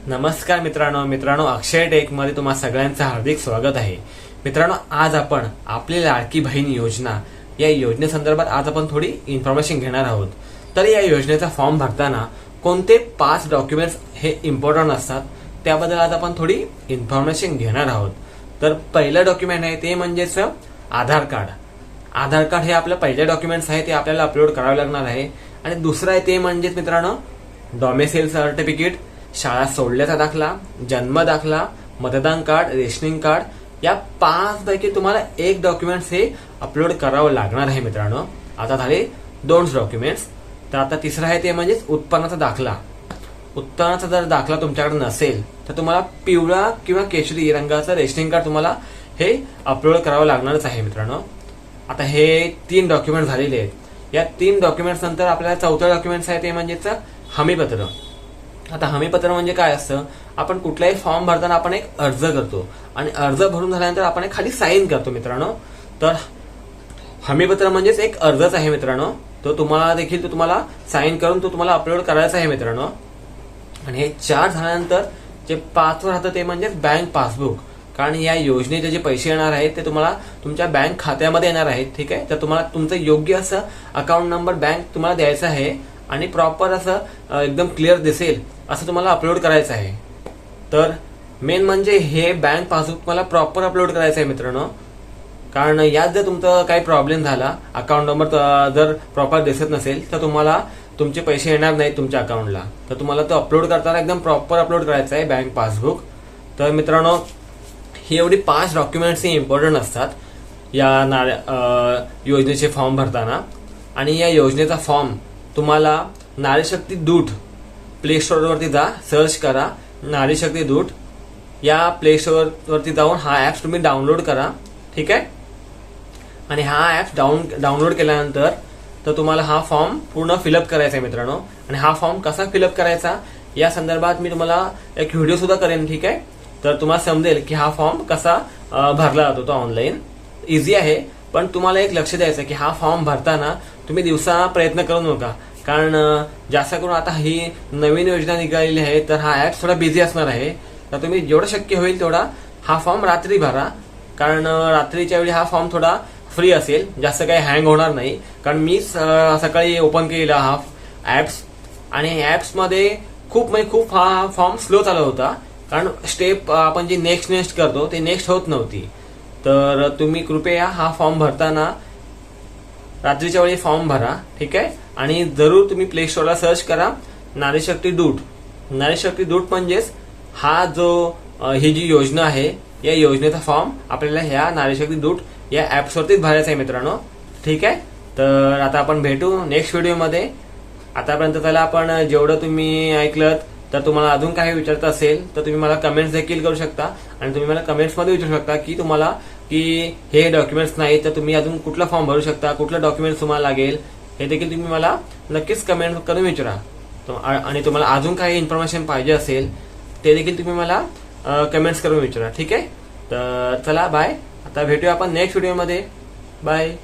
नमस्कार मित्रांनो अक्षय टेक मध्ये तुम्हा सगळ्यांचं हार्दिक स्वागत आहे। मित्रांनो, आज आपण आपली लाडकी बहीण योजना या योजनेसंदर्भात आज आपण थोडी इन्फॉर्मेशन घेणार आहोत। तर या योजनेचा फॉर्म भरताना कोणते 5 डॉक्युमेंट्स हे इम्पॉर्टंट असतात त्याबद्दल आज आपण थोडी इन्फॉर्मेशन घेणार आहोत। तर पहिलं डॉक्युमेंट आहे ते म्हणजेच आधार कार्ड। आधार कार्ड हे आपलं पहिलं डॉक्युमेंट्स आहे, ते आपल्याला अपलोड करावे लागणार आहे। आणि दुसरं आहे ते म्हणजेच मित्रांनो डॉमिसाइल सर्टिफिकेट, शाळा सोडल्याचा दाखला, जन्म दाखला, मतदान कार्ड, रेशनिंग कार्ड या 5 पैकी तुम्हाला एक डॉक्युमेंट्स हे अपलोड करावं लागणार आहे मित्रांनो। आता झाले 2 डॉक्युमेंट्स। तर आता तिसरं आहे ते म्हणजे उत्पन्नाचा दाखला। उत्पन्नाचा जर दाखला तुमच्याकडे नसेल तर तुम्हाला पिवळा किंवा केशरी रंगाचं रेशनिंग कार्ड तुम्हाला हे अपलोड करावं लागणारच आहे मित्रांनो। आता हे 3 डॉक्युमेंट झालेले आहेत। या 3 डॉक्युमेंट्स नंतर आपल्याला चौथं डॉक्युमेंट्स आहे ते म्हणजेच हमीपत्र। आता हमीपत्र म्हणजे काय असतं, आपण कुठलाही फॉर्म भरताना आपण एक अर्ज करतो आणि अर्ज भरून झाल्यानंतर आपण एक खाली साईन करतो मित्रांनो। तर हमीपत्र म्हणजेच एक अर्जच आहे मित्रांनो। तो तुम्हाला देखील तुम्हाला साईन करून तो तुम्हाला अपलोड करायचा आहे मित्रांनो। आणि हे 4 झाल्यानंतर जे 5वर राहतं ते म्हणजे बँक पासबुक। कारण या योजनेचे जे पैसे येणार आहेत ते तुम्हाला तुमच्या बँक खात्यामध्ये येणार आहेत, ठीक आहे। तर तुम्हाला तुमचं योग्य असं अकाउंट नंबर बँक तुम्हाला द्यायचा आहे आणि प्रॉपर असं एकदम क्लिअर दिसेल असं तुम्हाला अपलोड करायचं आहे। तर मेन म्हणजे हे बँक पासबुक तुम्हाला प्रॉपर अपलोड करायचं आहे मित्रांनो। कारण यात जर तुमचा काही प्रॉब्लेम झाला, अकाउंट नंबर जर प्रॉपर दिसत नसेल तर तुम्हाला तुमचे पैसे येणार नाहीत तुमच्या अकाउंटला। तर तुम्हाला तो अपलोड करताना एकदम प्रॉपर अपलोड करायचं आहे बँक पासबुक। तर मित्रांनो, ही एवढी 5 डॉक्युमेंट्स ही इम्पॉर्टंट असतात या योजनेचे फॉर्म भरताना। आणि या योजनेचा फॉर्म तुम्हाला नारी शक्ती दूत प्ले स्टोअर वरती जा, सर्च करा नारी शक्ती दूत। या प्ले स्टोअर वरती जाऊन हा ऍप तुम्ही डाउनलोड करा, ठीक आहे। आणि हा ऍप डाउनलोड केल्यानंतर तर तुम्हाला हा फॉर्म पूर्ण फिलअप करायचा आहे मित्रांनो। आणि हा फॉर्म कसा फिलअप करायचा या संदर्भात मी तुम्हाला एक व्हिडिओ सुद्धा करेन, ठीक आहे। तर तुम्हाला समजेल की हा फॉर्म कसा भरला जातो। तो ऑनलाईन इझी आहे, पण तुम्हाला एक लक्ष द्यायचं की हा फॉर्म भरताना तुम्ही दिवसा प्रयत्न करू नका। कारण जास्त करून आता ही नवीन योजना निघालेली आहे, तर हा ऍप थोडा बिझी असणार आहे। तर तुम्ही जेवढं शक्य होईल तेवढा हा फॉर्म रात्री भरा, कारण रात्रीच्या वेळी हा फॉर्म थोडा फ्री असेल, जास्त काही हँग होणार नाही। कारण मी सकाळी ओपन केलेला हा ऍप्स आणि ऍप्स मध्ये खूप हा फॉर्म स्लो चालू होता। कारण स्टेप आपण जी नेक्स्ट करतो ते नेक्स्ट होत नव्हती। तर तुम्ही कृपया हा फॉर्म भरताना रात्रीच्या वेळी फॉर्म भरा, ठीक आहे। आणि जरूर तुम्ही प्ले स्टोअरला सर्च करा नारी शक्ती दूत। नारी शक्ती दूत म्हणजेच हा जो ही जी योजना आहे या योजनेचा फॉर्म आपल्याला ह्या नारी शक्ती दूत या ऍप्सवरतीच भरायचा आहे मित्रांनो, ठीक आहे। तर आता आपण भेटू नेक्स्ट व्हिडिओमध्ये। आतापर्यंत त्याला आपण जेवढं तुम्ही ऐकलं, तर तुम्हाला अजून काही विचारायचं असेल तर तुम्ही मला कमेंट्स देखील करू शकता। आणि तुम्ही मला कमेंट्समध्ये विचारू शकता की तुम्हाला की हे डॉक्युमेंट्स नाही तर तुम्ही अजून कुठला फॉर्म भरू शकता, कुठलं डॉक्युमेंट्स तुम्हाला लागेल हे देखील तुम्ही मला नक्कीच कमेंट करून विचारा। आणि तुम्हाला अजून काही इन्फॉर्मेशन पाहिजे असेल ते देखील तुम्ही मला कमेंट्स करून विचारा, ठीक आहे। तर चला बाय, आता भेटूया आपण नेक्स्ट व्हिडिओमध्ये। बाय।